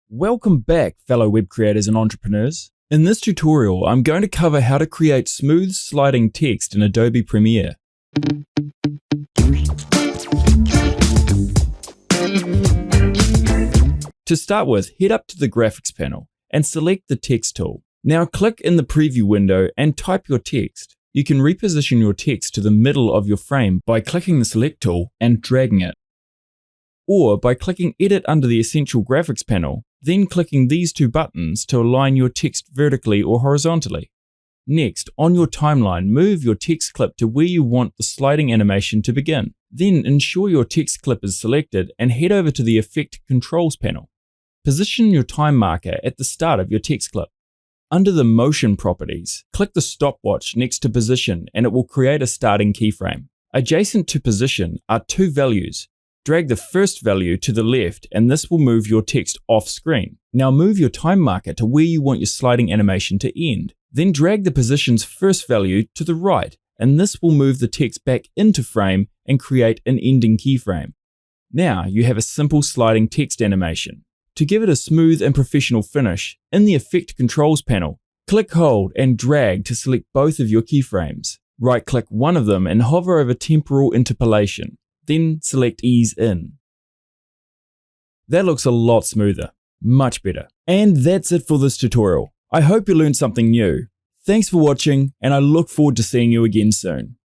Welcome back, fellow web creators and entrepreneurs. In this tutorial, I'm going to cover how to create smooth sliding text in Adobe Premiere. To start with, head up to the graphics panel and select the text tool. Now click in the preview window and type your text. You can reposition your text to the middle of your frame by clicking the select tool and dragging it, or by clicking edit under the essential graphics panel, then clicking these two buttons to align your text vertically or horizontally. Next, on your timeline, move your text clip to where you want the sliding animation to begin. Then ensure your text clip is selected and head over to the Effect Controls panel. Position your time marker at the start of your text clip. Under the Motion properties, click the stopwatch next to Position and it will create a starting keyframe. Adjacent to Position are two values. Drag the first value to the left and this will move your text off screen. Now move your time marker to where you want your sliding animation to end. Then drag the position's first value to the right and this will move the text back into frame and create an ending keyframe. Now you have a simple sliding text animation. To give it a smooth and professional finish, in the Effect Controls panel, click, hold and drag to select both of your keyframes. Right-click one of them and hover over Temporal Interpolation. Then select Ease In. That looks a lot smoother, much better. And that's it for this tutorial. I hope you learned something new. Thanks for watching and I look forward to seeing you again soon.